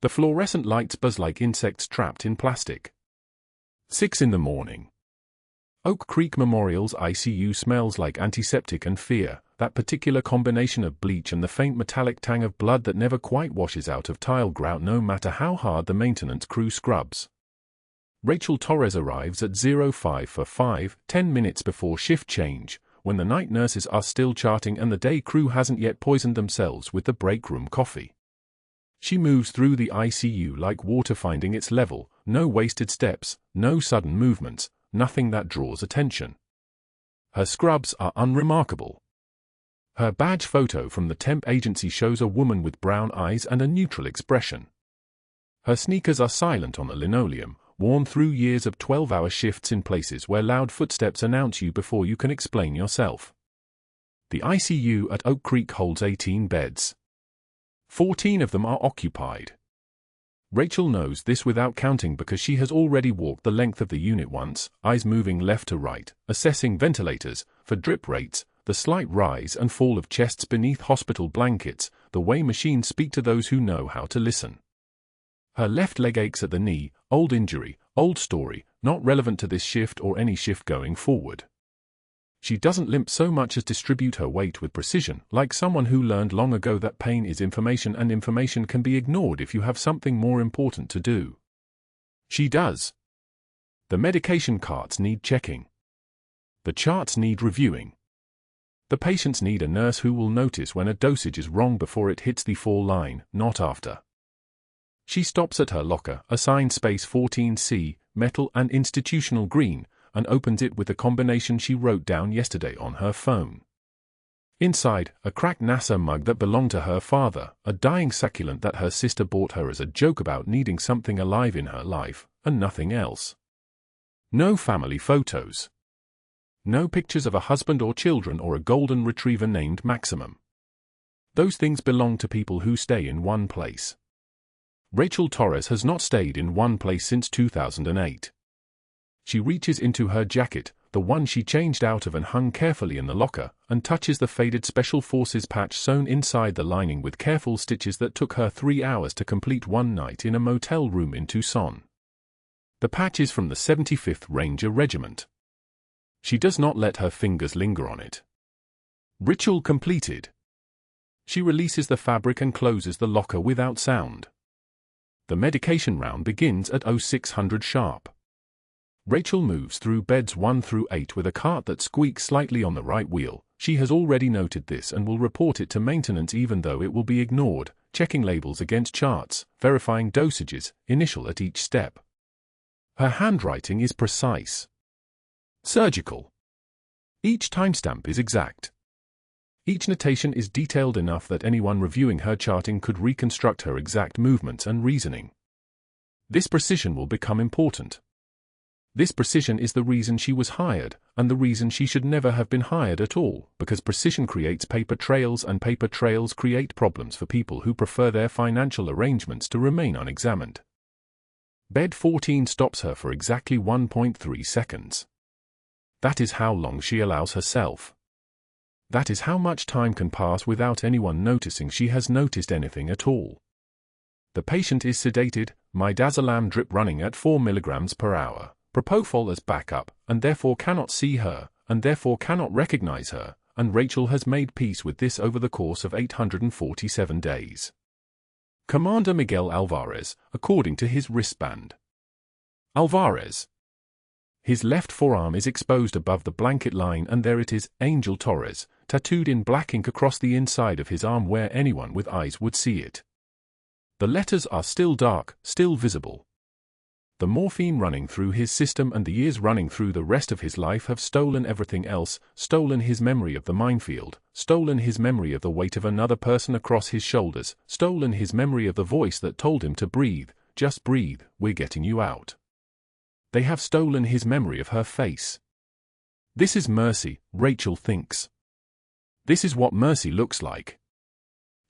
The fluorescent lights buzz like insects trapped in plastic. 6 in the morning. Oak Creek Memorial's ICU smells like antiseptic and fear, that particular combination of bleach and the faint metallic tang of blood that never quite washes out of tile grout no matter how hard the maintenance crew scrubs. Rachel Torres arrives at 05 for 5, 10 minutes before shift change, when the night nurses are still charting and the day crew hasn't yet poisoned themselves with the break room coffee. She moves through the ICU like water finding its level, no wasted steps, no sudden movements, nothing that draws attention. Her scrubs are unremarkable. Her badge photo from the temp agency shows a woman with brown eyes and a neutral expression. Her sneakers are silent on the linoleum, worn through years of 12-hour shifts in places where loud footsteps announce you before you can explain yourself. The ICU at Oak Creek holds 18 beds. 14 of them are occupied. Rachel knows this without counting because she has already walked the length of the unit once, eyes moving left to right, assessing ventilators, for drip rates, the slight rise and fall of chests beneath hospital blankets, the way machines speak to those who know how to listen. Her left leg aches at the knee, old injury, old story, not relevant to this shift or any shift going forward. She doesn't limp so much as distribute her weight with precision, like someone who learned long ago that pain is information and information can be ignored if you have something more important to do. She does. The medication carts need checking. The charts need reviewing. The patients need a nurse who will notice when a dosage is wrong before it hits the fall line, not after. She stops at her locker, assigned space 14C, metal and institutional green, and opens it with the combination she wrote down yesterday on her phone. Inside, a cracked NASA mug that belonged to her father, a dying succulent that her sister bought her as a joke about needing something alive in her life, and nothing else. No family photos. No pictures of a husband or children or a golden retriever named Maximum. Those things belong to people who stay in one place. Rachel Torres has not stayed in one place since 2008. She reaches into her jacket, the one she changed out of and hung carefully in the locker, and touches the faded Special Forces patch sewn inside the lining with careful stitches that took her 3 hours to complete one night in a motel room in Tucson. The patch is from the 75th Ranger Regiment. She does not let her fingers linger on it. Ritual completed. She releases the fabric and closes the locker without sound. The medication round begins at 0600 sharp. Rachel moves through beds 1 through 8 with a cart that squeaks slightly on the right wheel. She has already noted this and will report it to maintenance even though it will be ignored, checking labels against charts, verifying dosages, initial at each step. Her handwriting is precise. Surgical. Each timestamp is exact. Each notation is detailed enough that anyone reviewing her charting could reconstruct her exact movements and reasoning. This precision will become important. This precision is the reason she was hired, and the reason she should never have been hired at all, because precision creates paper trails and paper trails create problems for people who prefer their financial arrangements to remain unexamined. Bed 14 stops her for exactly 1.3 seconds. That is how long she allows herself. That is how much time can pass without anyone noticing she has noticed anything at all. The patient is sedated, midazolam drip running at 4 mg per hour. Propofol as backup, and therefore cannot see her, and therefore cannot recognize her, and Rachel has made peace with this over the course of 847 days. Commander Miguel Alvarez, according to his wristband. Alvarez. His left forearm is exposed above the blanket line and there it is, Angel Torres, tattooed in black ink across the inside of his arm where anyone with eyes would see it. The letters are still dark, still visible. The morphine running through his system and the years running through the rest of his life have stolen everything else, stolen his memory of the minefield, stolen his memory of the weight of another person across his shoulders, stolen his memory of the voice that told him to breathe, just breathe, we're getting you out. They have stolen his memory of her face. This is Mercy, Rachel thinks. This is what Mercy looks like.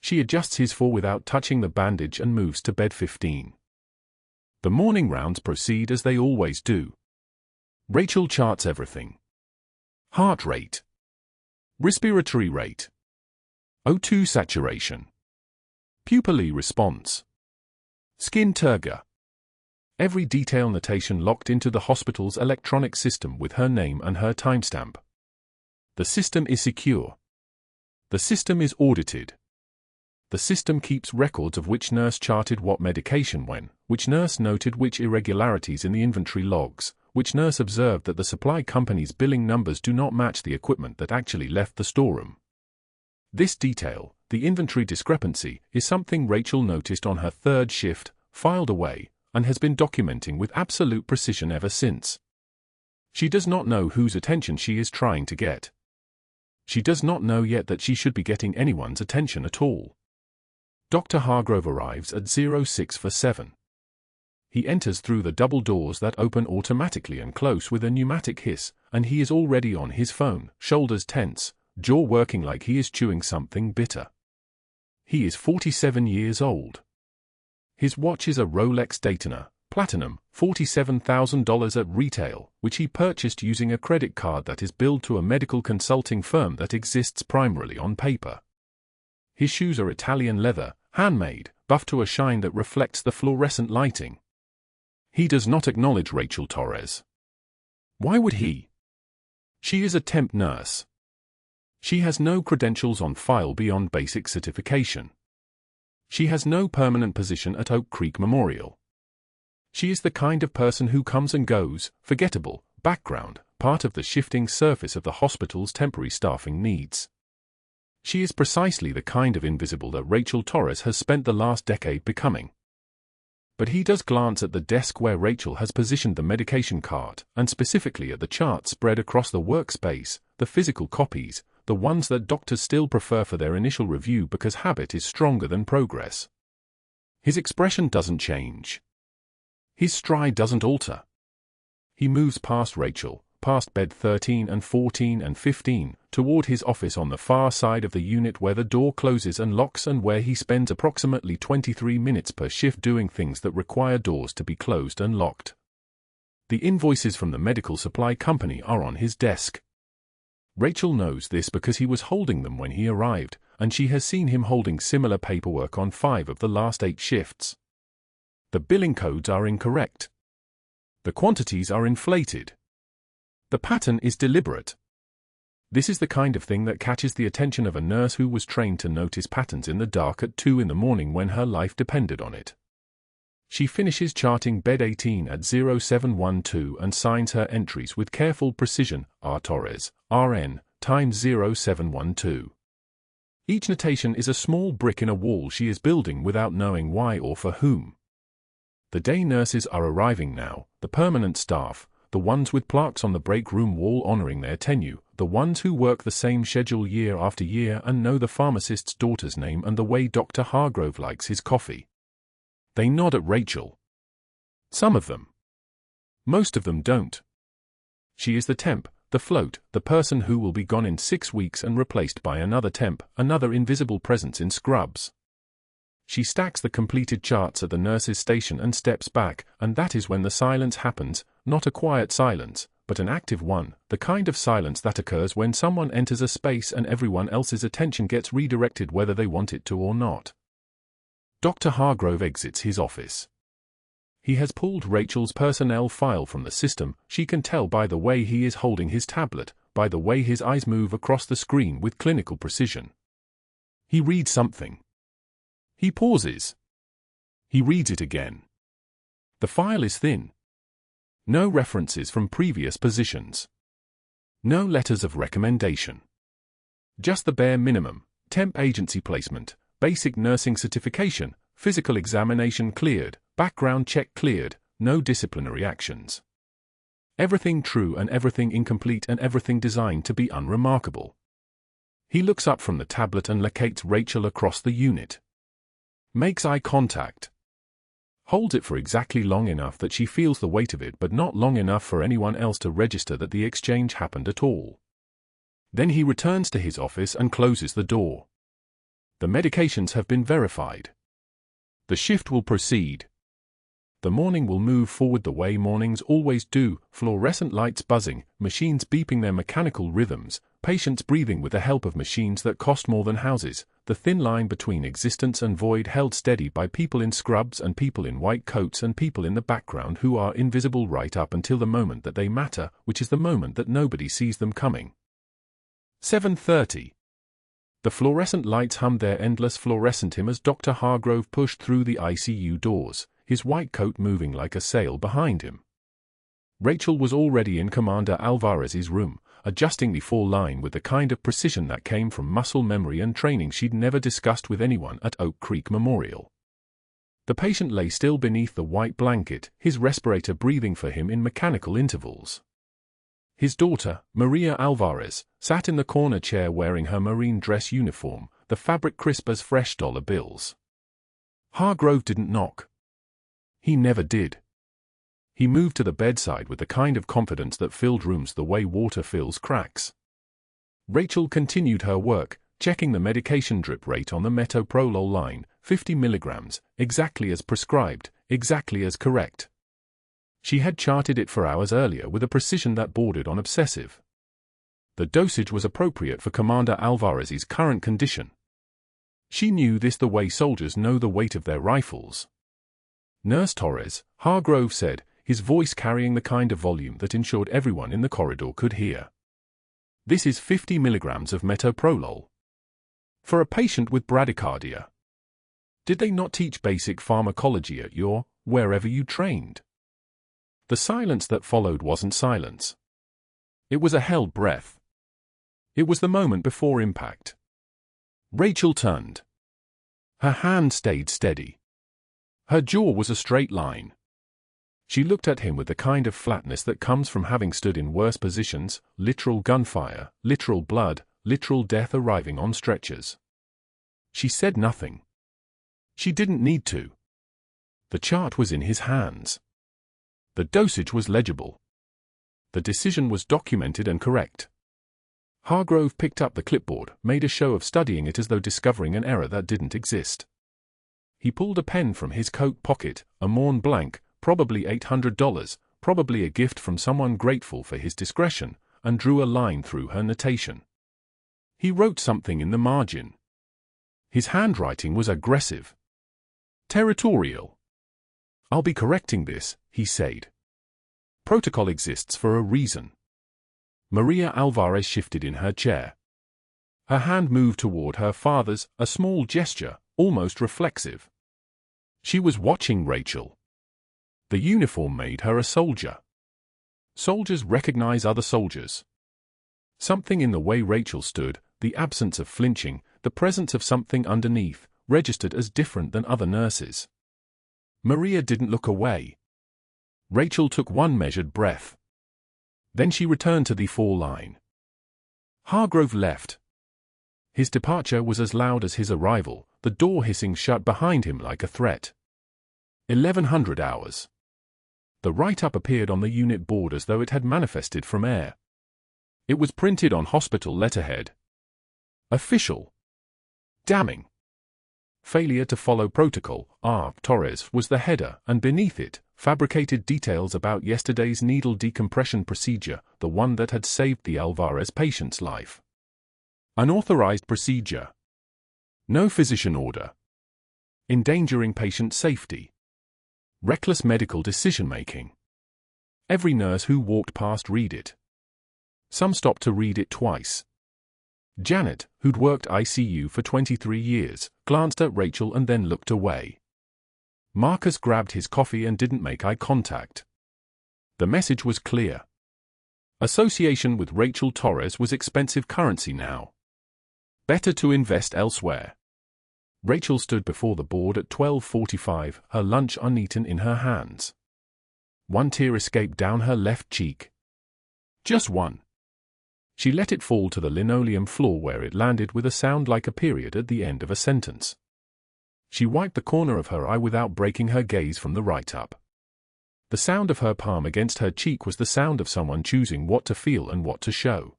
She adjusts his fall without touching the bandage and moves to bed 15. The morning rounds proceed as they always do. Rachel charts everything. Heart rate. Respiratory rate. O2 saturation. Pupillary response. Skin turgor. Every detail notation locked into the hospital's electronic system with her name and her timestamp. The system is secure. The system is audited. The system keeps records of which nurse charted what medication when, which nurse noted which irregularities in the inventory logs, which nurse observed that the supply company's billing numbers do not match the equipment that actually left the storeroom. This detail, the inventory discrepancy, is something Rachel noticed on her third shift, filed away, and has been documenting with absolute precision ever since. She does not know whose attention she is trying to get. She does not know yet that she should be getting anyone's attention at all. Dr. Hargrove arrives at 0647. He enters through the double doors that open automatically and close with a pneumatic hiss, and he is already on his phone, shoulders tense, jaw working like he is chewing something bitter. He is 47 years old. His watch is a Rolex Daytona, Platinum, $47,000 at retail, which he purchased using a credit card that is billed to a medical consulting firm that exists primarily on paper. His shoes are Italian leather, handmade, buffed to a shine that reflects the fluorescent lighting. He does not acknowledge Rachel Torres. Why would he? She is a temp nurse. She has no credentials on file beyond basic certification. She has no permanent position at Oak Creek Memorial. She is the kind of person who comes and goes, forgettable, background, part of the shifting surface of the hospital's temporary staffing needs. She is precisely the kind of invisible that Rachel Torres has spent the last decade becoming. But he does glance at the desk where Rachel has positioned the medication cart, and specifically at the charts spread across the workspace, the physical copies, the ones that doctors still prefer for their initial review because habit is stronger than progress. His expression doesn't change. His stride doesn't alter. He moves past Rachel, past bed 13 and 14 and 15, toward his office on the far side of the unit where the door closes and locks and where he spends approximately 23 minutes per shift doing things that require doors to be closed and locked. The invoices from the medical supply company are on his desk. Rachel knows this because he was holding them when he arrived, and she has seen him holding similar paperwork on 5 of the last 8 shifts. The billing codes are incorrect. The quantities are inflated. The pattern is deliberate. This is the kind of thing that catches the attention of a nurse who was trained to notice patterns in the dark at 2 in the morning when her life depended on it. She finishes charting bed 18 at 0712 and signs her entries with careful precision, R. Torres, RN, times 0712. Each notation is a small brick in a wall she is building without knowing why or for whom. The day nurses are arriving now, the permanent staff, the ones with plaques on the break room wall honoring their tenure, the ones who work the same schedule year after year and know the pharmacist's daughter's name and the way Dr. Hargrove likes his coffee. They nod at Rachel. Some of them. Most of them don't. She is the temp, the float, the person who will be gone in 6 weeks and replaced by another temp, another invisible presence in scrubs. She stacks the completed charts at the nurse's station and steps back, and that is when the silence happens, not a quiet silence, but an active one, the kind of silence that occurs when someone enters a space and everyone else's attention gets redirected whether they want it to or not. Dr. Hargrove exits his office. He has pulled Rachel's personnel file from the system. She can tell by the way he is holding his tablet, by the way his eyes move across the screen with clinical precision. He reads something. He pauses. He reads it again. The file is thin. No references from previous positions. No letters of recommendation. Just the bare minimum: temp agency placement, basic nursing certification, physical examination cleared, background check cleared, no disciplinary actions. Everything true and everything incomplete and everything designed to be unremarkable. He looks up from the tablet and locates Rachel across the unit. Makes eye contact. Holds it for exactly long enough that she feels the weight of it but not long enough for anyone else to register that the exchange happened at all. Then he returns to his office and closes the door. The medications have been verified. The shift will proceed. The morning will move forward the way mornings always do, fluorescent lights buzzing, machines beeping their mechanical rhythms, patients breathing with the help of machines that cost more than houses, the thin line between existence and void held steady by people in scrubs and people in white coats and people in the background who are invisible right up until the moment that they matter, which is the moment that nobody sees them coming. 7:30. The fluorescent lights hummed their endless fluorescent hymn as Dr. Hargrove pushed through the ICU doors, his white coat moving like a sail behind him. Rachel was already in Commander Alvarez's room, adjusting the fall line with the kind of precision that came from muscle memory and training she'd never discussed with anyone at Oak Creek Memorial. The patient lay still beneath the white blanket, his respirator breathing for him in mechanical intervals. His daughter, Marjah Alvarez, sat in the corner chair wearing her marine dress uniform, the fabric crisp as fresh dollar bills. Hargrove didn't knock. He never did. He moved to the bedside with the kind of confidence that filled rooms the way water fills cracks. Rachel continued her work, checking the medication drip rate on the metoprolol line, 50 milligrams, exactly as prescribed, exactly as correct. She had charted it for hours earlier with a precision that bordered on obsessive. The dosage was appropriate for Commander Alvarez's current condition. She knew this the way soldiers know the weight of their rifles. "Nurse Torres," Hargrove said, his voice carrying the kind of volume that ensured everyone in the corridor could hear. "This is 50 milligrams of metoprolol. For a patient with bradycardia. Did they not teach basic pharmacology at your, wherever you trained?" The silence that followed wasn't silence. It was a held breath. It was the moment before impact. Rachel turned. Her hand stayed steady. Her jaw was a straight line. She looked at him with the kind of flatness that comes from having stood in worse positions, literal gunfire, literal blood, literal death arriving on stretchers. She said nothing. She didn't need to. The chart was in his hands. The dosage was legible. The decision was documented and correct. Hargrove picked up the clipboard, made a show of studying it as though discovering an error that didn't exist. He pulled a pen from his coat pocket, a Mont Blanc, probably $800, probably a gift from someone grateful for his discretion, and drew a line through her notation. He wrote something in the margin. His handwriting was aggressive. Territorial. "I'll be correcting this," he said. "Protocol exists for a reason." Marjah Alvarez shifted in her chair. Her hand moved toward her father's, a small gesture, almost reflexive. She was watching Rachel. The uniform made her a soldier. Soldiers recognize other soldiers. Something in the way Rachel stood, the absence of flinching, the presence of something underneath, registered as different than other nurses. Marjah didn't look away. Rachel took one measured breath. Then she returned to the fall line. Hargrove left. His departure was as loud as his arrival, the door hissing shut behind him like a threat. 1100 hours. The write-up appeared on the unit board as though it had manifested from air. It was printed on hospital letterhead. Official. Damning. Failure to follow protocol, Torres was the header, and beneath it, fabricated details about yesterday's needle decompression procedure, the one that had saved the Alvarez patient's life. Unauthorized procedure. No physician order. Endangering patient safety. Reckless medical decision-making. Every nurse who walked past read it. Some stopped to read it twice. Janet, who'd worked ICU for 23 years, glanced at Rachel and then looked away. Marcus grabbed his coffee and didn't make eye contact. The message was clear. Association with Rachel Torres was expensive currency now. Better to invest elsewhere. Rachel stood before the board at 12:45, her lunch uneaten in her hands. One tear escaped down her left cheek. Just one. She let it fall to the linoleum floor where it landed with a sound like a period at the end of a sentence. She wiped the corner of her eye without breaking her gaze from the write-up. The sound of her palm against her cheek was the sound of someone choosing what to feel and what to show.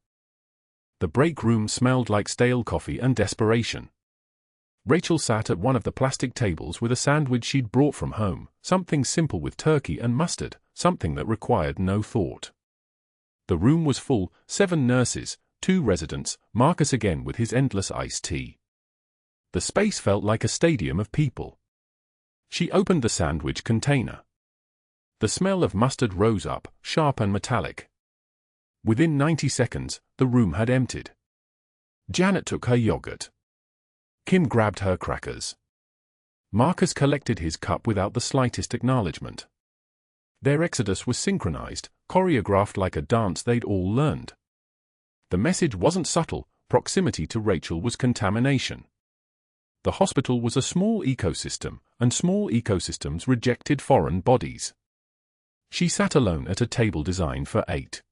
The break room smelled like stale coffee and desperation. Rachel sat at one of the plastic tables with a sandwich she'd brought from home, something simple with turkey and mustard, something that required no thought. The room was full, 7 nurses, 2 residents, Marcus again with his endless iced tea. The space felt like a stadium of people. She opened the sandwich container. The smell of mustard rose up, sharp and metallic. Within 90 seconds, the room had emptied. Janet took her yogurt. Kim grabbed her crackers. Marcus collected his cup without the slightest acknowledgement. Their exodus was synchronized, choreographed like a dance they'd all learned. The message wasn't subtle. Proximity to Rachel was contamination. The hospital was a small ecosystem, and small ecosystems rejected foreign bodies. She sat alone at a table designed for 8.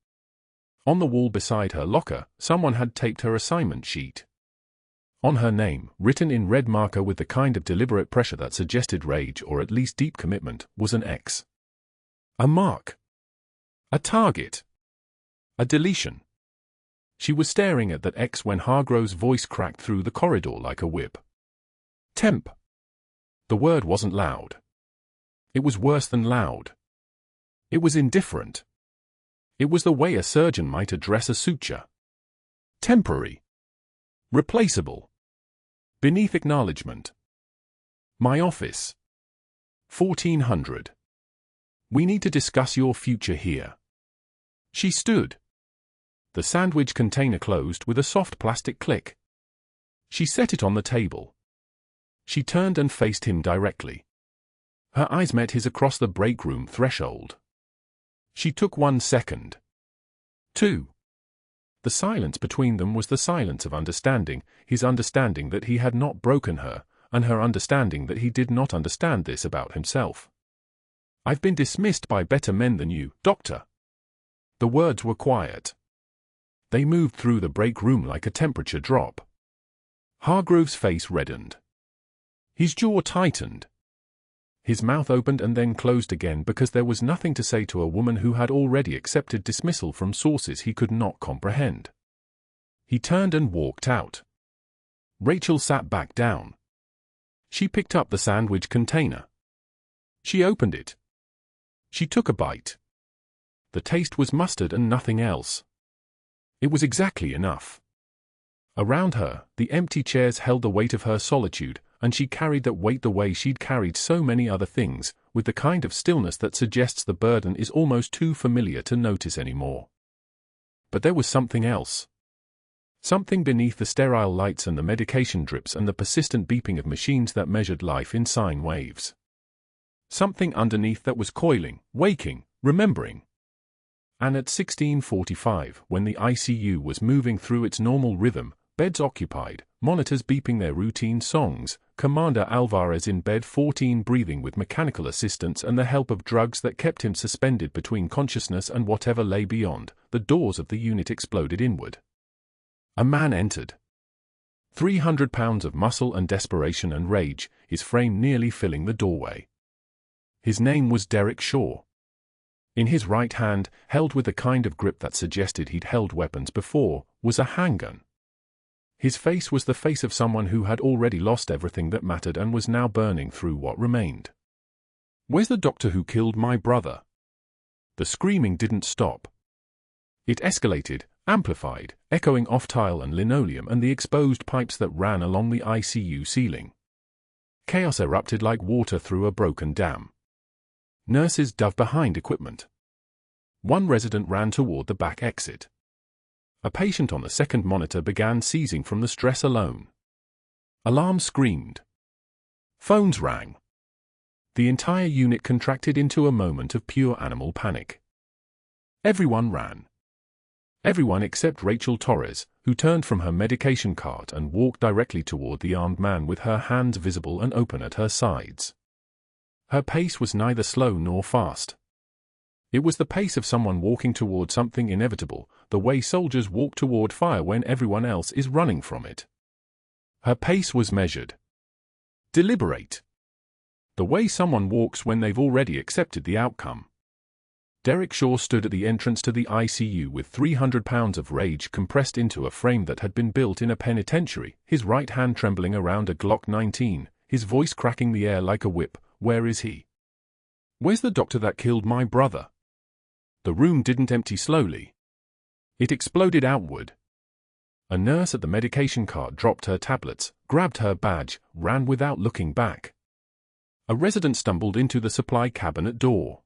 On the wall beside her locker, someone had taped her assignment sheet. On her name, written in red marker with the kind of deliberate pressure that suggested rage or at least deep commitment, was an X. A mark. A target. A deletion. She was staring at that X when Hargrove's voice cracked through the corridor like a whip. Temp. The word wasn't loud. It was worse than loud. It was indifferent. It was the way a surgeon might address a suture. Temporary. Replaceable. Beneath acknowledgement. My office. 1400. We need to discuss your future here. She stood. The sandwich container closed with a soft plastic click. She set it on the table. She turned and faced him directly. Her eyes met his across the break room threshold. She took 1 second. 2. The silence between them was the silence of understanding, his understanding that he had not broken her, and her understanding that he did not understand this about himself. I've been dismissed by better men than you, doctor. The words were quiet. They moved through the break room like a temperature drop. Hargrove's face reddened. His jaw tightened. His mouth opened and then closed again because there was nothing to say to a woman who had already accepted dismissal from sources he could not comprehend. He turned and walked out. Rachel sat back down. She picked up the sandwich container. She opened it. She took a bite. The taste was mustard and nothing else. It was exactly enough. Around her, the empty chairs held the weight of her solitude, and she carried that weight the way she'd carried so many other things, with the kind of stillness that suggests the burden is almost too familiar to notice anymore. But there was something else. Something beneath the sterile lights and the medication drips and the persistent beeping of machines that measured life in sine waves. Something underneath that was coiling, waking, remembering. And at 16:45, when the ICU was moving through its normal rhythm, beds occupied, monitors beeping their routine songs, Commander Alvarez in bed 14 breathing with mechanical assistance and the help of drugs that kept him suspended between consciousness and whatever lay beyond, the doors of the unit exploded inward. A man entered. 300 pounds of muscle and desperation and rage, his frame nearly filling the doorway. His name was Derek Shaw. In his right hand, held with the kind of grip that suggested he'd held weapons before, was a handgun. His face was the face of someone who had already lost everything that mattered and was now burning through what remained. "Where's the doctor who killed my brother?" The screaming didn't stop. It escalated, amplified, echoing off tile and linoleum and the exposed pipes that ran along the ICU ceiling. Chaos erupted like water through a broken dam. Nurses dove behind equipment. One resident ran toward the back exit. A patient on the second monitor began seizing from the stress alone. Alarms screamed. Phones rang. The entire unit contracted into a moment of pure animal panic. Everyone ran. Everyone except Rachel Torres, who turned from her medication cart and walked directly toward the armed man with her hands visible and open at her sides. Her pace was neither slow nor fast. It was the pace of someone walking toward something inevitable, the way soldiers walk toward fire when everyone else is running from it. Her pace was measured. Deliberate. The way someone walks when they've already accepted the outcome. Derek Shaw stood at the entrance to the ICU with 300 pounds of rage compressed into a frame that had been built in a penitentiary, his right hand trembling around a Glock 19, his voice cracking the air like a whip. "Where is he? Where's the doctor that killed my brother?" The room didn't empty slowly. It exploded outward. A nurse at the medication cart dropped her tablets, grabbed her badge, ran without looking back. A resident stumbled into the supply cabinet door.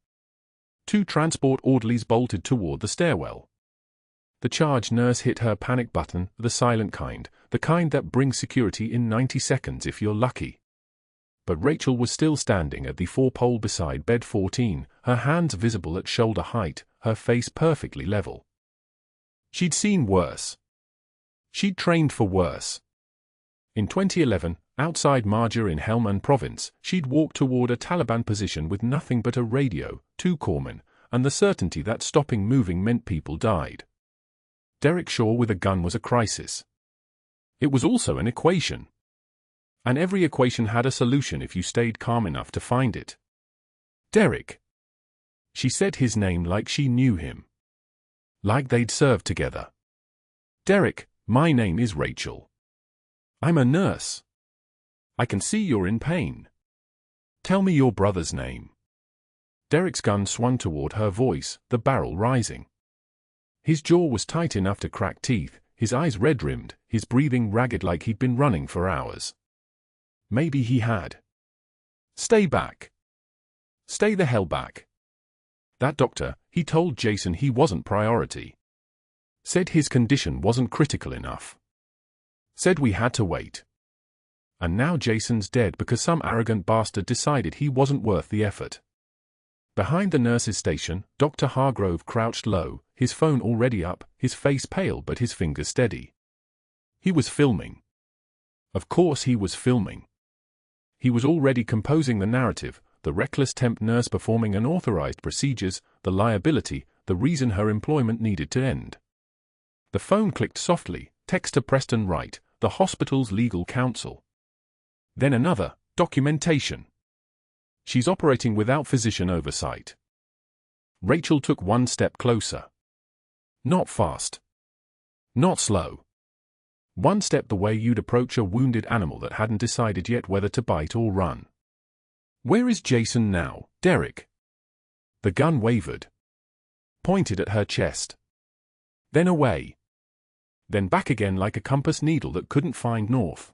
2 transport orderlies bolted toward the stairwell. The charge nurse hit her panic button, the silent kind, the kind that brings security in 90 seconds if you're lucky. But Rachel was still standing at the 4-pole beside bed 14, her hands visible at shoulder height, her face perfectly level. She'd seen worse. She'd trained for worse. In 2011, outside Marjah in Helmand province, she'd walked toward a Taliban position with nothing but a radio, 2 corpsmen, and the certainty that stopping moving meant people died. Derek Shaw with a gun was a crisis. It was also an equation. And every equation had a solution if you stayed calm enough to find it. Derek. She said his name like she knew him. Like they'd served together. Derek, my name is Rachel. I'm a nurse. I can see you're in pain. Tell me your brother's name. Derek's gun swung toward her voice, the barrel rising. His jaw was tight enough to crack teeth, his eyes red-rimmed, his breathing ragged like he'd been running for hours. Maybe he had. Stay back. Stay the hell back. That doctor, he told Jason he wasn't priority. Said his condition wasn't critical enough. Said we had to wait. And now Jason's dead because some arrogant bastard decided he wasn't worth the effort. Behind the nurse's station, Dr. Hargrove crouched low, his phone already up, his face pale but his fingers steady. He was filming. Of course he was filming. He was already composing the narrative, the reckless temp nurse performing unauthorized procedures, the liability, the reason her employment needed to end. The phone clicked softly, text to Preston Wright, the hospital's legal counsel. Then another, documentation. She's operating without physician oversight. Rachel took 1 step closer. Not fast. Not slow. 1 step the way you'd approach a wounded animal that hadn't decided yet whether to bite or run. Where is Jason now, Derek? The gun wavered. Pointed at her chest. Then away. Then back again like a compass needle that couldn't find north.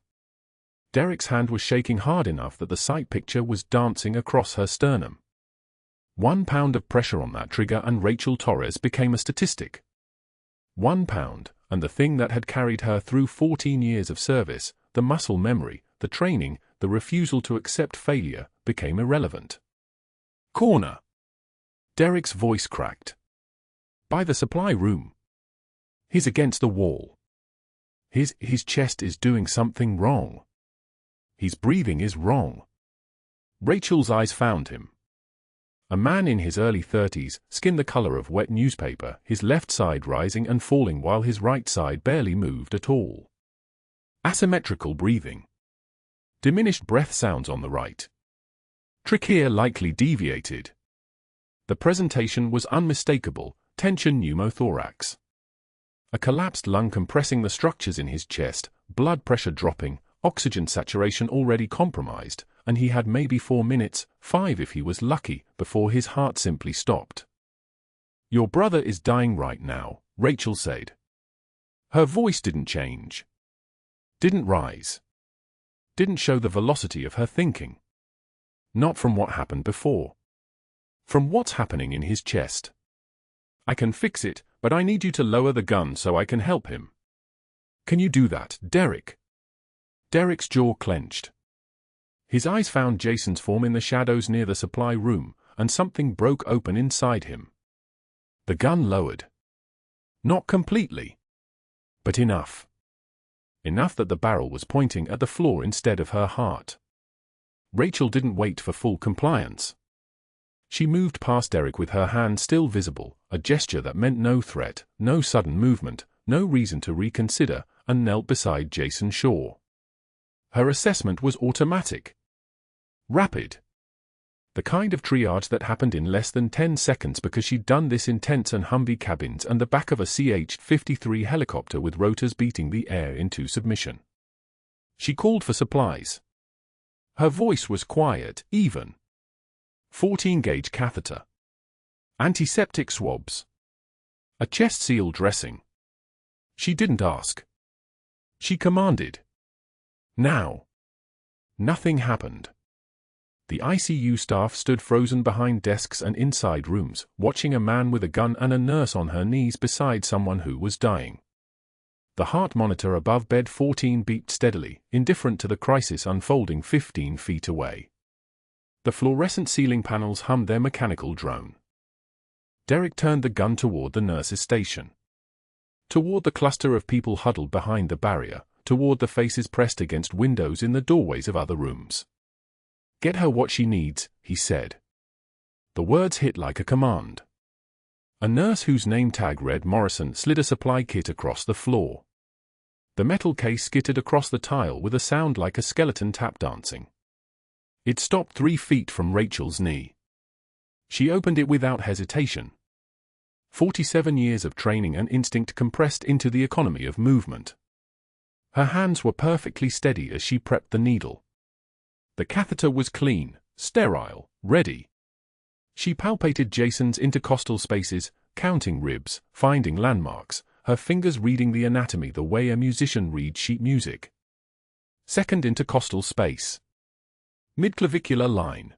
Derek's hand was shaking hard enough that the sight picture was dancing across her sternum. 1 pound of pressure on that trigger and Rachel Torres became a statistic. 1 pound, and the thing that had carried her through 14 years of service, the muscle memory, the training, the refusal to accept failure, became irrelevant. Corner. Derek's voice cracked. By the supply room. He's against the wall. His chest is doing something wrong. His breathing is wrong. Rachel's eyes found him. A man in his early 30s, skin the color of wet newspaper, his left side rising and falling while his right side barely moved at all. Asymmetrical breathing. Diminished breath sounds on the right. Trachea likely deviated. The presentation was unmistakable, tension pneumothorax. A collapsed lung compressing the structures in his chest, blood pressure dropping, oxygen saturation already compromised, and he had maybe 4 minutes, 5 if he was lucky, before his heart simply stopped. Your brother is dying right now, Rachel said. Her voice didn't change. Didn't rise. Didn't show the velocity of her thinking. Not from what happened before. From what's happening in his chest. I can fix it, but I need you to lower the gun so I can help him. Can you do that, Derek? Derek's jaw clenched. His eyes found Jason's form in the shadows near the supply room, and something broke open inside him. The gun lowered. Not completely. But enough. Enough that the barrel was pointing at the floor instead of her heart. Rachel didn't wait for full compliance. She moved past Derek with her hand still visible, a gesture that meant no threat, no sudden movement, no reason to reconsider, and knelt beside Jason Shaw. Her assessment was automatic. Rapid. The kind of triage that happened in less than 10 seconds because she'd done this in tents and Humvee cabins and the back of a CH-53 helicopter with rotors beating the air into submission. She called for supplies. Her voice was quiet, even. 14-gauge catheter. Antiseptic swabs. A chest seal dressing. She didn't ask. she commanded. Now. Nothing happened. The ICU staff stood frozen behind desks and inside rooms, watching a man with a gun and a nurse on her knees beside someone who was dying. The heart monitor above bed 14 beeped steadily, indifferent to the crisis unfolding 15 feet away. The fluorescent ceiling panels hummed their mechanical drone. Derek turned the gun toward the nurse's station. Toward the cluster of people huddled behind the barrier, toward the faces pressed against windows in the doorways of other rooms. "Get her what she needs," he said. The words hit like a command. A nurse whose name tag read Morrison slid a supply kit across the floor. The metal case skittered across the tile with a sound like a skeleton tap dancing. It stopped 3 feet from Rachel's knee. She opened it without hesitation. 47 years of training and instinct compressed into the economy of movement. Her hands were perfectly steady as she prepped the needle. The catheter was clean, sterile, ready. She palpated Jason's intercostal spaces, counting ribs, finding landmarks, her fingers reading the anatomy the way a musician reads sheet music. Second intercostal space. Midclavicular line.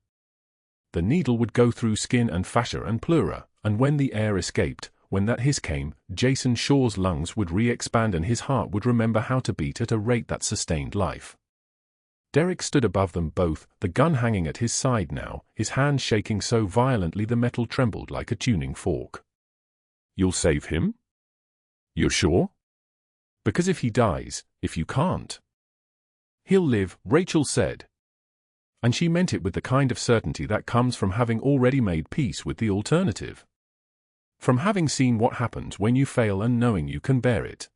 The needle would go through skin and fascia and pleura, and when the air escaped, when that hiss came, Jason Shaw's lungs would re-expand and his heart would remember how to beat at a rate that sustained life. Derek stood above them both, the gun hanging at his side now, his hand shaking so violently the metal trembled like a tuning fork. "You'll save him? You're sure? Because if he dies, if you can't." "He'll live," Rachel said. And she meant it with the kind of certainty that comes from having already made peace with the alternative. From having seen what happens when you fail and knowing you can bear it.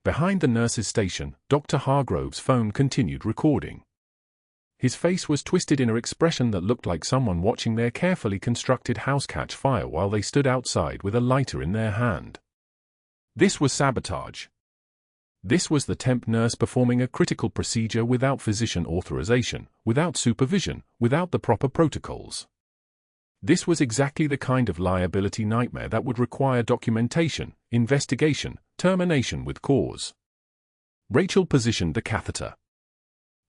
Behind the nurse's station, Dr. Hargrove's phone continued recording. His face was twisted in an expression that looked like someone watching their carefully constructed house catch fire while they stood outside with a lighter in their hand. This was sabotage. This was the temp nurse performing a critical procedure without physician authorization, without supervision, without the proper protocols. This was exactly the kind of liability nightmare that would require documentation, investigation, termination with cause. Rachel positioned the catheter.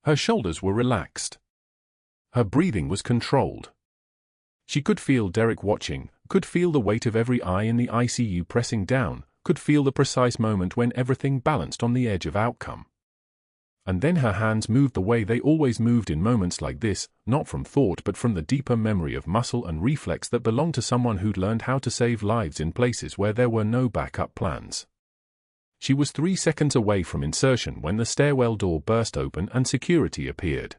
Her shoulders were relaxed. Her breathing was controlled. She could feel Derek watching, could feel the weight of every eye in the ICU pressing down, could feel the precise moment when everything balanced on the edge of outcome. And then her hands moved the way they always moved in moments like this, not from thought but from the deeper memory of muscle and reflex that belonged to someone who'd learned how to save lives in places where there were no backup plans. She was 3 seconds away from insertion when the stairwell door burst open and security appeared.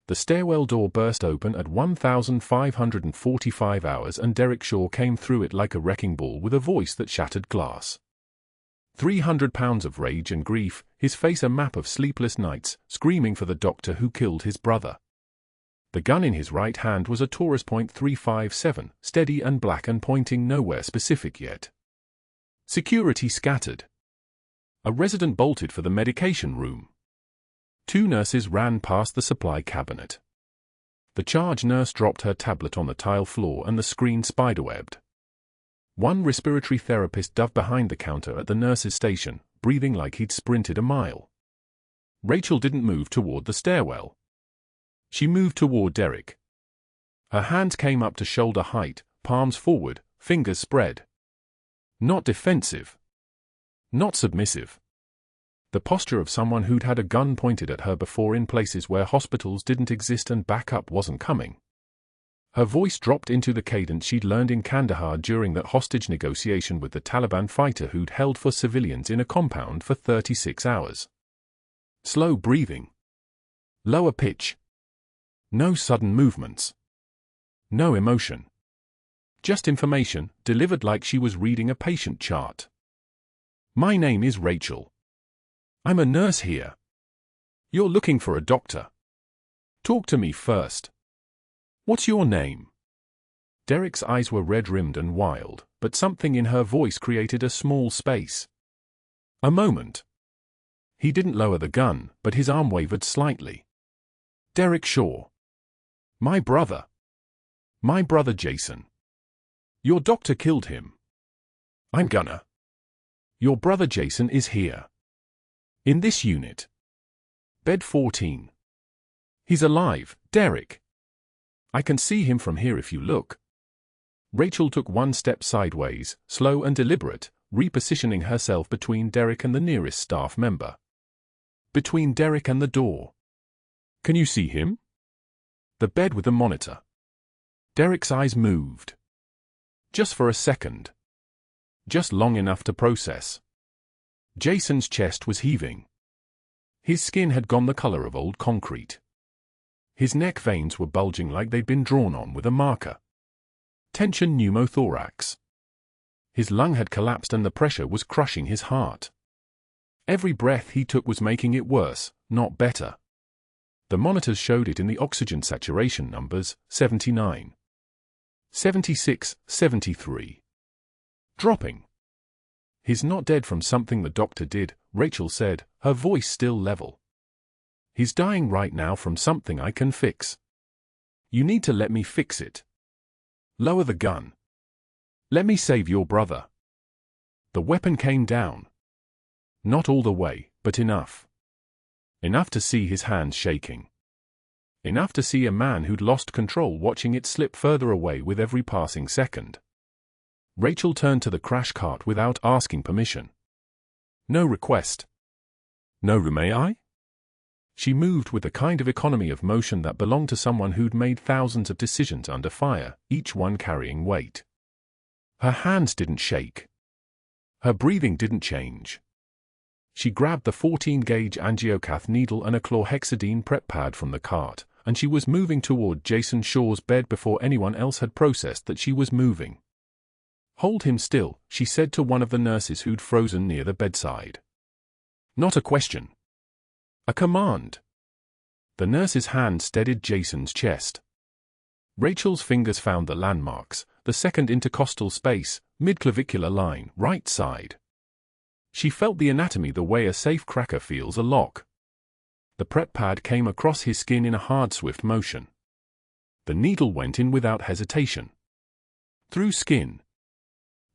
The stairwell door burst open at 1,545 hours and Derek Shaw came through it like a wrecking ball with a voice that shattered glass. 300 pounds of rage and grief, his face a map of sleepless nights, screaming for the doctor who killed his brother. The gun in his right hand was a Torres .357, steady and black and pointing nowhere specific yet. Security scattered. A resident bolted for the medication room. 2 nurses ran past the supply cabinet. The charge nurse dropped her tablet on the tile floor and the screen spiderwebbed. 1 respiratory therapist dove behind the counter at the nurse's station, breathing like he'd sprinted a mile. Rachel didn't move toward the stairwell. She moved toward Derek. Her hands came up to shoulder height, palms forward, fingers spread. Not defensive. Not submissive. The posture of someone who'd had a gun pointed at her before in places where hospitals didn't exist and backup wasn't coming. Her voice dropped into the cadence she'd learned in Kandahar during that hostage negotiation with the Taliban fighter who'd held for civilians in a compound for 36 hours. Slow breathing. Lower pitch. No sudden movements. No emotion. Just information, delivered like she was reading a patient chart. "My name is Rachel. I'm a nurse here. You're looking for a doctor. Talk to me first. What's your name?" Derek's eyes were red-rimmed and wild, but something in her voice created a small space. A moment. He didn't lower the gun, but his arm wavered slightly. "Derek Shaw. My brother. My brother Jason. Your doctor killed him. I'm gonna. Your brother Jason is here. In this unit. Bed 14. He's alive, Derek. I can see him from here if you look. Rachel took one step sideways, slow and deliberate, repositioning herself between Derek and the nearest staff member. Between Derek and the door. Can you see him? The bed with the monitor. Derek's eyes moved. Just for a second. Just long enough to process. Jason's chest was heaving. His skin had gone the color of old concrete. His neck veins were bulging like they'd been drawn on with a marker. Tension pneumothorax. His lung had collapsed and the pressure was crushing his heart. Every breath he took was making it worse, not better. The monitors showed it in the oxygen saturation numbers, 79. 76, 73. Dropping. He's not dead from something the doctor did, Rachel said, her voice still level. He's dying right now from something I can fix. You need to let me fix it. Lower the gun. Let me save your brother. The weapon came down. Not all the way, but enough. Enough to see his hands shaking. Enough to see a man who'd lost control watching it slip further away with every passing second. Rachel turned to the crash cart without asking permission. No request. No, may I? She moved with the kind of economy of motion that belonged to someone who'd made thousands of decisions under fire, each one carrying weight. Her hands didn't shake. Her breathing didn't change. She grabbed the 14-gauge angiocath needle and a chlorhexidine prep pad from the cart, and she was moving toward Jason Shaw's bed before anyone else had processed that she was moving. Hold him still, she said to one of the nurses who'd frozen near the bedside. Not a question. A command. The nurse's hand steadied Jason's chest. Rachel's fingers found the landmarks, the second intercostal space, midclavicular line, right side. She felt the anatomy the way a safe cracker feels a lock. The prep pad came across his skin in a hard, swift motion. The needle went in without hesitation. Through skin.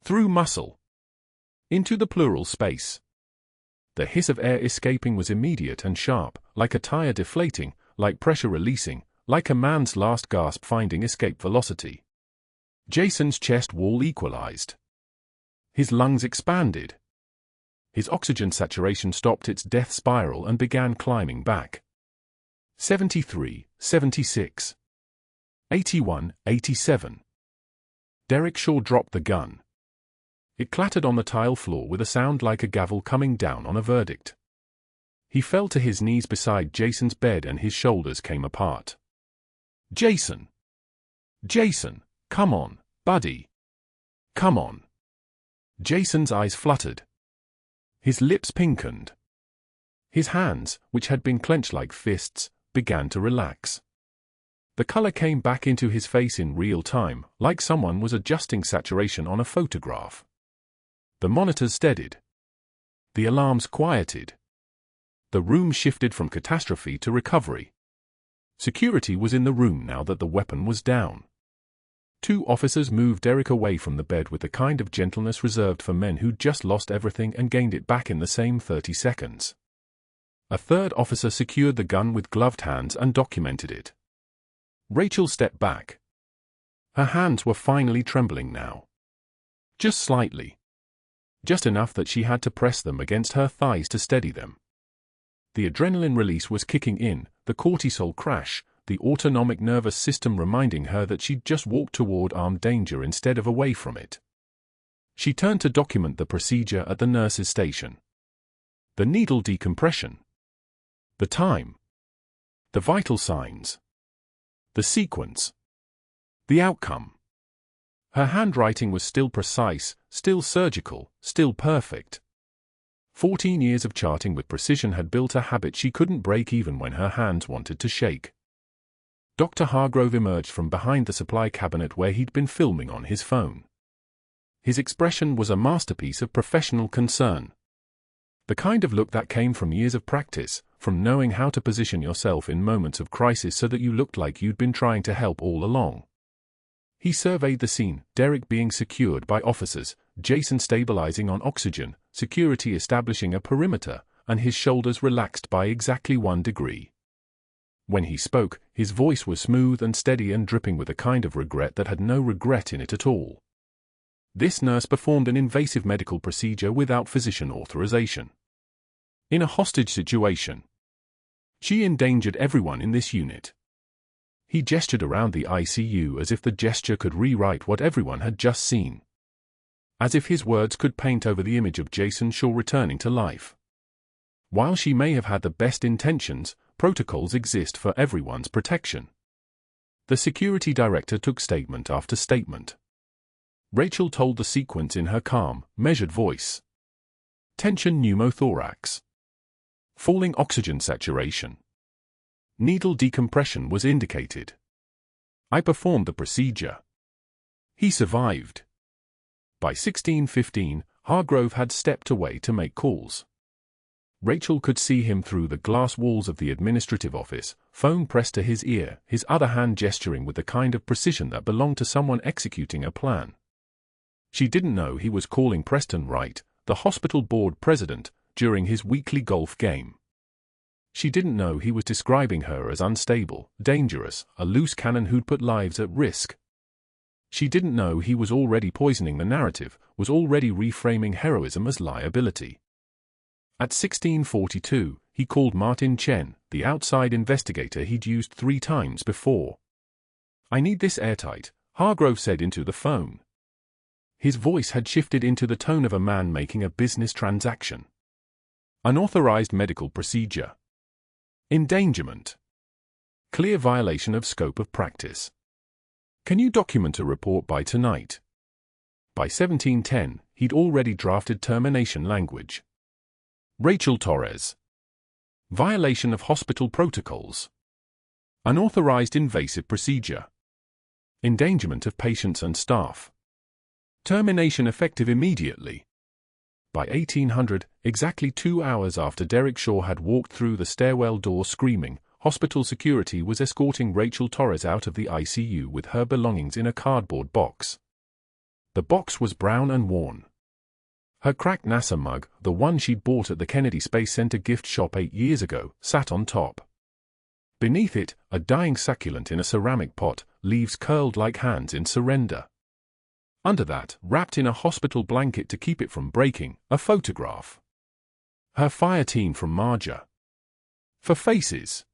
Through muscle. Into the pleural space. The hiss of air escaping was immediate and sharp, like a tire deflating, like pressure releasing, like a man's last gasp finding escape velocity. Jason's chest wall equalized. His lungs expanded. His oxygen saturation stopped its death spiral and began climbing back. 73, 76. 81, 87. Derek Shaw dropped the gun. It clattered on the tile floor with a sound like a gavel coming down on a verdict. He fell to his knees beside Jason's bed and his shoulders came apart. Jason! Jason, come on, buddy. Come on. Jason's eyes fluttered. His lips pinkened. His hands, which had been clenched like fists, began to relax. The color came back into his face in real time, like someone was adjusting saturation on a photograph. The monitors steadied. The alarms quieted. The room shifted from catastrophe to recovery. Security was in the room now that the weapon was down. Two officers moved Derek away from the bed with the kind of gentleness reserved for men who'd just lost everything and gained it back in the same 30 seconds. A third officer secured the gun with gloved hands and documented it. Rachel stepped back. Her hands were finally trembling now. Just slightly. Just enough that she had to press them against her thighs to steady them. The adrenaline release was kicking in, the cortisol crash, the autonomic nervous system reminding her that she'd just walked toward armed danger instead of away from it. She turned to document the procedure at the nurse's station. The needle decompression. The time. The vital signs. The sequence. The outcome. Her handwriting was still precise, still surgical, still perfect. 14 years of charting with precision had built a habit she couldn't break even when her hands wanted to shake. Dr. Hargrove emerged from behind the supply cabinet where he'd been filming on his phone. His expression was a masterpiece of professional concern. The kind of look that came from years of practice, from knowing how to position yourself in moments of crisis so that you looked like you'd been trying to help all along. He surveyed the scene, Derek being secured by officers, Jason stabilizing on oxygen, security establishing a perimeter, and his shoulders relaxed by exactly 1 degree. When he spoke, his voice was smooth and steady and dripping with a kind of regret that had no regret in it at all. This nurse performed an invasive medical procedure without physician authorization. In a hostage situation. She endangered everyone in this unit. He gestured around the ICU as if the gesture could rewrite what everyone had just seen. As if his words could paint over the image of Jason Shaw returning to life. While she may have had the best intentions, protocols exist for everyone's protection. The security director took statement after statement. Rachel told the sequence in her calm, measured voice. Tension pneumothorax. Falling oxygen saturation. Needle decompression was indicated. I performed the procedure. He survived. By 16:15, Hargrove had stepped away to make calls. Rachel could see him through the glass walls of the administrative office, phone pressed to his ear, his other hand gesturing with the kind of precision that belonged to someone executing a plan. She didn't know he was calling Preston Wright, the hospital board president, during his weekly golf game. She didn't know he was describing her as unstable, dangerous, a loose cannon who'd put lives at risk. She didn't know he was already poisoning the narrative, was already reframing heroism as liability. At 16:42, he called Martin Chen, the outside investigator he'd used 3 times before. I need this airtight, Hargrove said into the phone. His voice had shifted into the tone of a man making a business transaction. Unauthorized medical procedure. Endangerment. Clear violation of scope of practice. Can you document a report by tonight? By 17:10, he'd already drafted termination language. Rachel Torres. Violation of hospital protocols. Unauthorized invasive procedure. Endangerment of patients and staff. Termination effective immediately. By 1800, exactly 2 hours after Derek Shaw had walked through the stairwell door screaming, hospital security was escorting Rachel Torres out of the ICU with her belongings in a cardboard box. The box was brown and worn. Her cracked NASA mug, the one she'd bought at the Kennedy Space Center gift shop 8 years ago, sat on top. Beneath it, a dying succulent in a ceramic pot, leaves curled like hands in surrender. Under that, wrapped in a hospital blanket to keep it from breaking, a photograph. Her fire team from Marjah. For faces.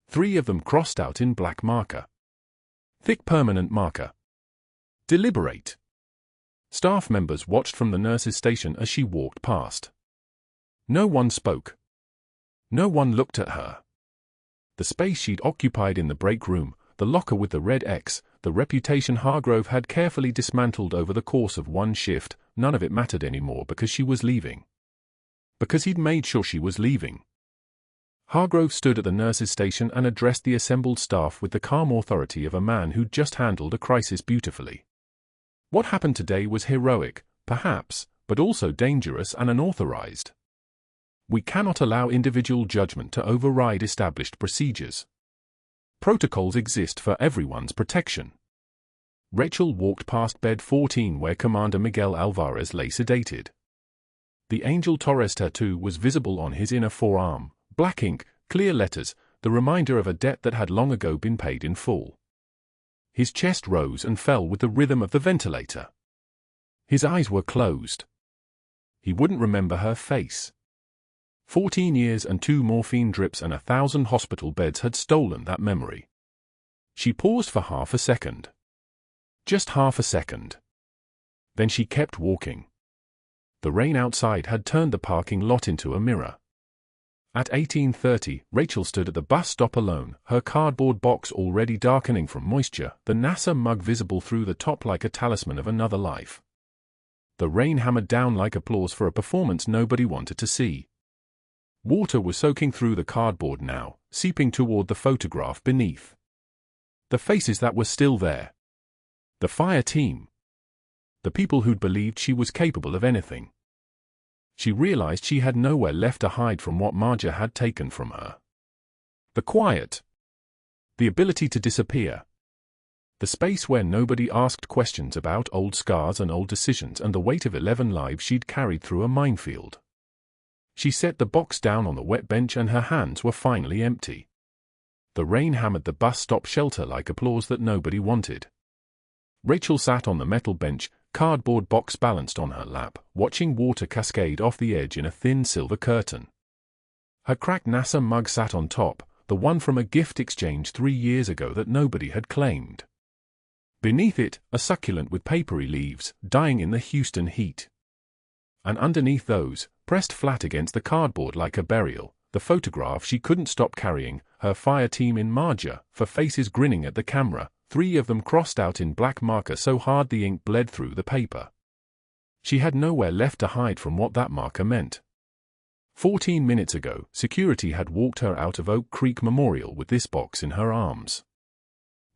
3 of them crossed out in black marker. Thick permanent marker. Deliberate. Staff members watched from the nurse's station as she walked past. No one spoke. No one looked at her. The space she'd occupied in the break room, the locker with the red X, the reputation Hargrove had carefully dismantled over the course of 1 shift, none of it mattered anymore because she was leaving. Because he'd made sure she was leaving. Hargrove stood at the nurse's station and addressed the assembled staff with the calm authority of a man who'd just handled a crisis beautifully. What happened today was heroic, perhaps, but also dangerous and unauthorized. We cannot allow individual judgment to override established procedures. Protocols exist for everyone's protection. Rachel walked past bed 14 where Commander Miguel Alvarez lay sedated. The Angel Torres tattoo was visible on his inner forearm, black ink, clear letters, the reminder of a debt that had long ago been paid in full. His chest rose and fell with the rhythm of the ventilator. His eyes were closed. He wouldn't remember her face. 14 years and 2 morphine drips and 1,000 hospital beds had stolen that memory. She paused for half a second. Just half a second. Then she kept walking. The rain outside had turned the parking lot into a mirror. At 18:30, Rachel stood at the bus stop alone, her cardboard box already darkening from moisture, the NASA mug visible through the top like a talisman of another life. The rain hammered down like applause for a performance nobody wanted to see. Water was soaking through the cardboard now, seeping toward the photograph beneath. The faces that were still there. The fire team. The people who'd believed she was capable of anything. She realized she had nowhere left to hide from what Marjah had taken from her. The quiet. The ability to disappear. The space where nobody asked questions about old scars and old decisions and the weight of 11 lives she'd carried through a minefield. She set the box down on the wet bench and her hands were finally empty. The rain hammered the bus stop shelter like applause that nobody wanted. Rachel sat on the metal bench, cardboard box balanced on her lap, watching water cascade off the edge in a thin silver curtain. Her cracked NASA mug sat on top, the one from a gift exchange 3 years ago that nobody had claimed. Beneath it, a succulent with papery leaves, dying in the Houston heat. And underneath those, pressed flat against the cardboard like a burial, the photograph she couldn't stop carrying, her fire team in Marjah, for faces grinning at the camera, 3 of them crossed out in black marker so hard the ink bled through the paper. She had nowhere left to hide from what that marker meant. 14 minutes ago, security had walked her out of Oak Creek Memorial with this box in her arms.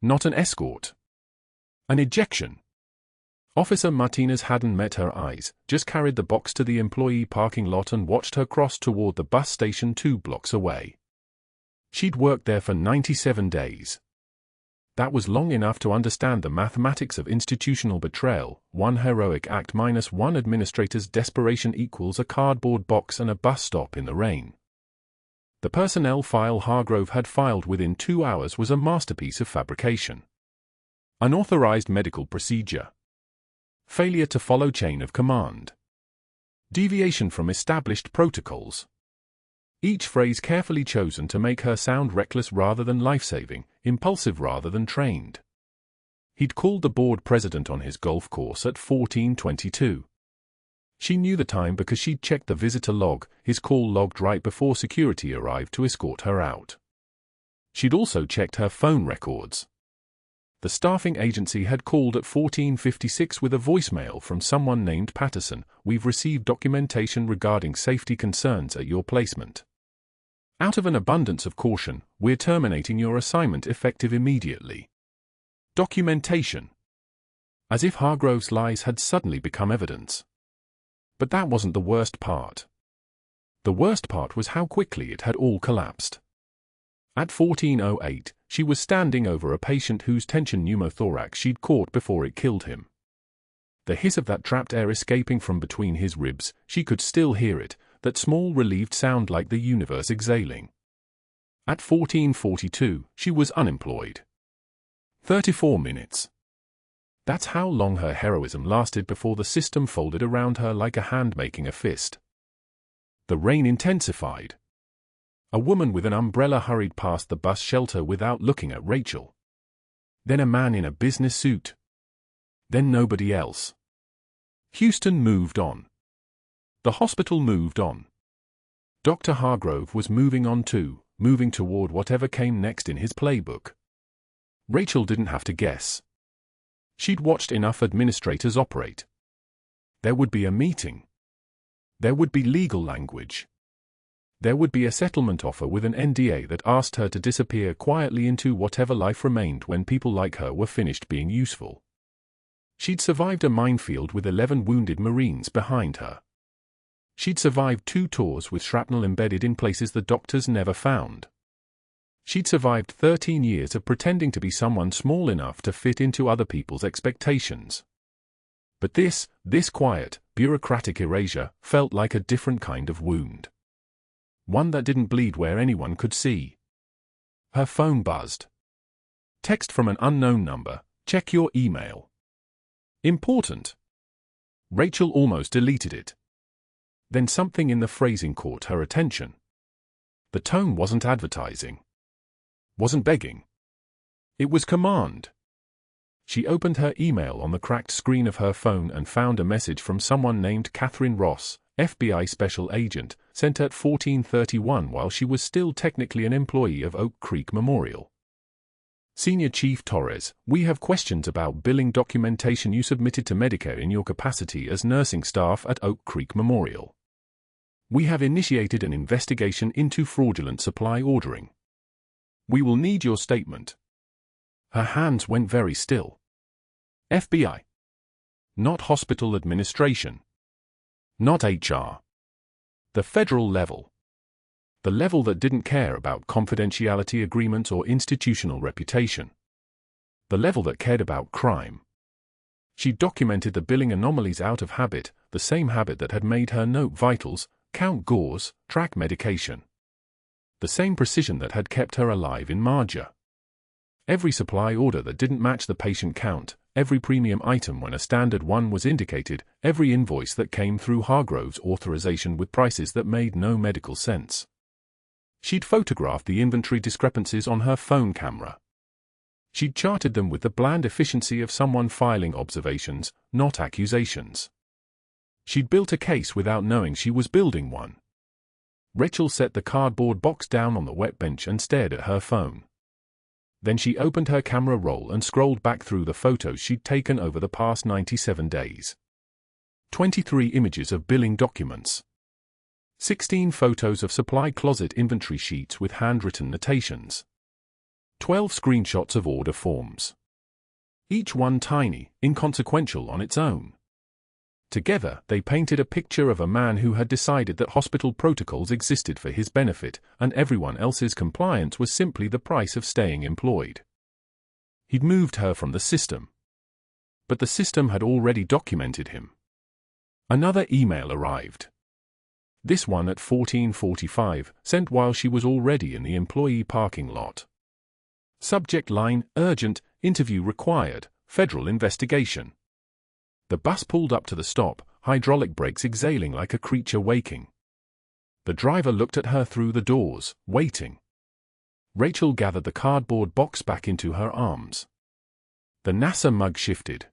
Not an escort. An ejection. Officer Martinez hadn't met her eyes, just carried the box to the employee parking lot and watched her cross toward the bus station 2 blocks away. She'd worked there for 97 days. That was long enough to understand the mathematics of institutional betrayal. 1 heroic act minus 1 administrator's desperation equals a cardboard box and a bus stop in the rain. The personnel file Hargrove had filed within 2 hours was a masterpiece of fabrication. Unauthorized medical procedure. Failure to follow chain of command. Deviation from established protocols. Each phrase carefully chosen to make her sound reckless rather than life-saving, impulsive rather than trained. He'd called the board president on his golf course at 14:22. She knew the time because she'd checked the visitor log, his call logged right before security arrived to escort her out. She'd also checked her phone records. The staffing agency had called at 14:56 with a voicemail from someone named Patterson. "We've received documentation regarding safety concerns at your placement. Out of an abundance of caution, we're terminating your assignment effective immediately." Documentation. As if Hargrove's lies had suddenly become evidence. But that wasn't the worst part. The worst part was how quickly it had all collapsed. At 14:08, she was standing over a patient whose tension pneumothorax she'd caught before it killed him. The hiss of that trapped air escaping from between his ribs, she could still hear it, that small relieved sound like the universe exhaling. At 14:42, she was unemployed. 34 minutes. That's how long her heroism lasted before the system folded around her like a hand making a fist. The rain intensified. A woman with an umbrella hurried past the bus shelter without looking at Rachel. Then a man in a business suit. Then nobody else. Houston moved on. The hospital moved on. Dr. Hargrove was moving on too, moving toward whatever came next in his playbook. Rachel didn't have to guess. She'd watched enough administrators operate. There would be a meeting. There would be legal language. There would be a settlement offer with an NDA that asked her to disappear quietly into whatever life remained when people like her were finished being useful. She'd survived a minefield with 11 wounded Marines behind her. She'd survived 2 tours with shrapnel embedded in places the doctors never found. She'd survived 13 years of pretending to be someone small enough to fit into other people's expectations. But this quiet, bureaucratic erasure felt like a different kind of wound. One that didn't bleed where anyone could see. Her phone buzzed. Text from an unknown number, "Check your email." Important. Rachel almost deleted it. Then something in the phrasing caught her attention. The tone wasn't advertising. Wasn't begging. It was command. She opened her email on the cracked screen of her phone and found a message from someone named Catherine Ross, FBI Special Agent, sent at 14:31 while she was still technically an employee of Oak Creek Memorial. Senior Chief Torres, we have questions about billing documentation you submitted to Medicare in your capacity as nursing staff at Oak Creek Memorial. We have initiated an investigation into fraudulent supply ordering. We will need your statement. Her hands went very still. FBI. Not hospital administration. Not HR. The federal level. The level that didn't care about confidentiality agreements or institutional reputation. The level that cared about crime. She documented the billing anomalies out of habit, the same habit that had made her note vitals, count gauze, track medication. The same precision that had kept her alive in Marjah. Every supply order that didn't match the patient count, every premium item when a standard one was indicated, every invoice that came through Hargrove's authorization with prices that made no medical sense. She'd photographed the inventory discrepancies on her phone camera. She'd charted them with the bland efficiency of someone filing observations, not accusations. She'd built a case without knowing she was building one. Rachel set the cardboard box down on the wet bench and stared at her phone. Then she opened her camera roll and scrolled back through the photos she'd taken over the past 97 days. 23 images of billing documents. 16 photos of supply closet inventory sheets with handwritten notations. 12 screenshots of order forms. Each one tiny, inconsequential on its own. Together, they painted a picture of a man who had decided that hospital protocols existed for his benefit, and everyone else's compliance was simply the price of staying employed. He'd moved her from the system. But the system had already documented him. Another email arrived. This one at 14:45, sent while she was already in the employee parking lot. Subject line, urgent, interview required, federal investigation. The bus pulled up to the stop, hydraulic brakes exhaling like a creature waking. The driver looked at her through the doors, waiting. Rachel gathered the cardboard box back into her arms. The NASA mug shifted.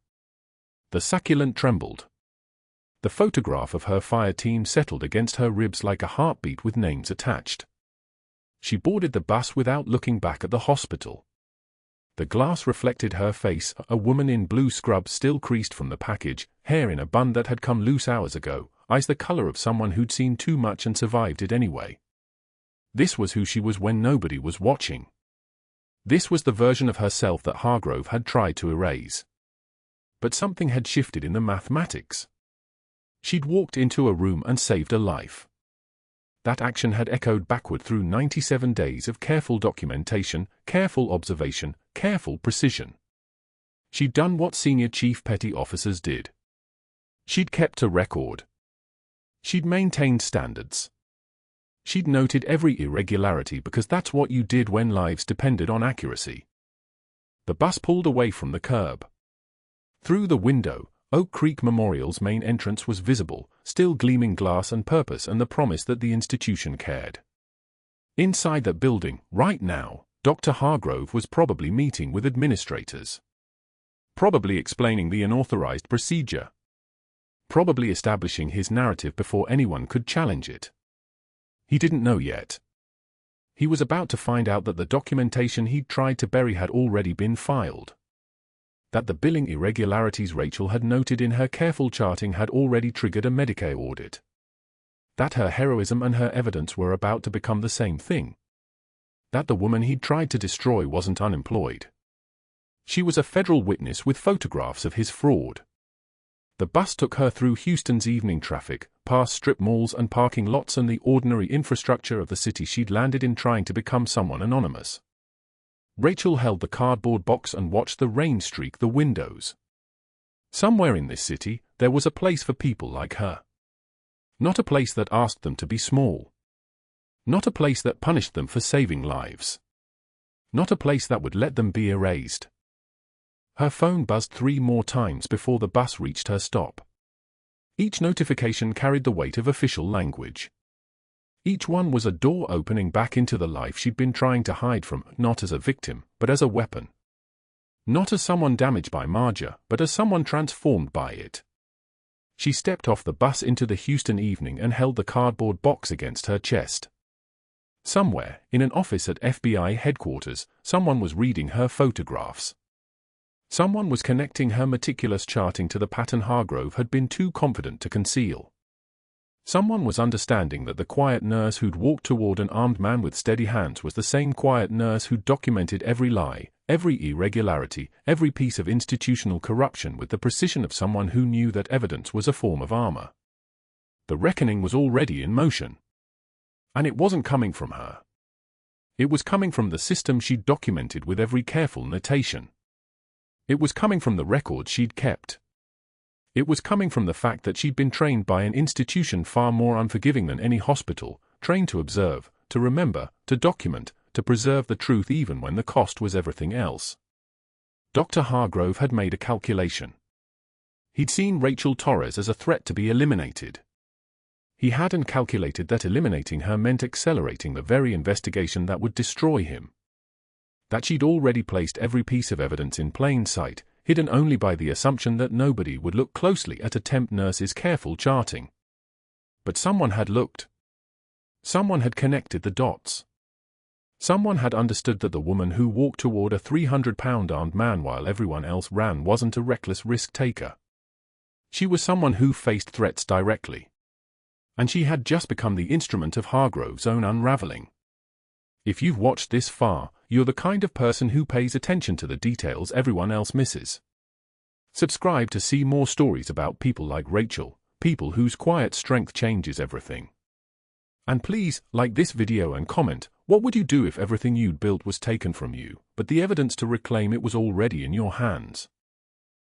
The succulent trembled. The photograph of her fire team settled against her ribs like a heartbeat with names attached. She boarded the bus without looking back at the hospital. The glass reflected her face, a woman in blue scrubs still creased from the package, hair in a bun that had come loose hours ago, eyes the color of someone who'd seen too much and survived it anyway. This was who she was when nobody was watching. This was the version of herself that Hargrove had tried to erase. But something had shifted in the mathematics. She'd walked into a room and saved a life. That action had echoed backward through 97 days of careful documentation, careful observation, careful precision. She'd done what senior chief petty officers did. She'd kept a record. She'd maintained standards. She'd noted every irregularity because that's what you did when lives depended on accuracy. The bus pulled away from the curb. Through the window, Oak Creek Memorial's main entrance was visible, still gleaming glass and purpose and the promise that the institution cared. Inside that building, right now, Dr. Hargrove was probably meeting with administrators. Probably explaining the unauthorized procedure. Probably establishing his narrative before anyone could challenge it. He didn't know yet. He was about to find out that the documentation he'd tried to bury had already been filed. That the billing irregularities Rachel had noted in her careful charting had already triggered a Medicare audit. That her heroism and her evidence were about to become the same thing. That the woman he'd tried to destroy wasn't unemployed. She was a federal witness with photographs of his fraud. The bus took her through Houston's evening traffic, past strip malls and parking lots and the ordinary infrastructure of the city she'd landed in trying to become someone anonymous. Rachel held the cardboard box and watched the rain streak the windows. Somewhere in this city, there was a place for people like her. Not a place that asked them to be small. Not a place that punished them for saving lives. Not a place that would let them be erased. Her phone buzzed 3 more times before the bus reached her stop. Each notification carried the weight of official language. Each one was a door opening back into the life she'd been trying to hide from, not as a victim, but as a weapon. Not as someone damaged by Marjah, but as someone transformed by it. She stepped off the bus into the Houston evening and held the cardboard box against her chest. Somewhere, in an office at FBI headquarters, someone was reading her photographs. Someone was connecting her meticulous charting to the pattern Hargrove had been too confident to conceal. Someone was understanding that the quiet nurse who'd walked toward an armed man with steady hands was the same quiet nurse who'd documented every lie, every irregularity, every piece of institutional corruption with the precision of someone who knew that evidence was a form of armor. The reckoning was already in motion. And it wasn't coming from her. It was coming from the system she'd documented with every careful notation. It was coming from the records she'd kept. It was coming from the fact that she'd been trained by an institution far more unforgiving than any hospital, trained to observe, to remember, to document, to preserve the truth even when the cost was everything else. Dr. Hargrove had made a calculation. He'd seen Rachel Torres as a threat to be eliminated. He hadn't calculated that eliminating her meant accelerating the very investigation that would destroy him. That she'd already placed every piece of evidence in plain sight, hidden only by the assumption that nobody would look closely at a temp nurse's careful charting. But someone had looked. Someone had connected the dots. Someone had understood that the woman who walked toward a 300-pound armed man while everyone else ran wasn't a reckless risk-taker. She was someone who faced threats directly. And she had just become the instrument of Hargrove's own unraveling. If you've watched this far, you're the kind of person who pays attention to the details everyone else misses. Subscribe to see more stories about people like Rachel, people whose quiet strength changes everything. And please, like this video and comment, what would you do if everything you'd built was taken from you, but the evidence to reclaim it was already in your hands?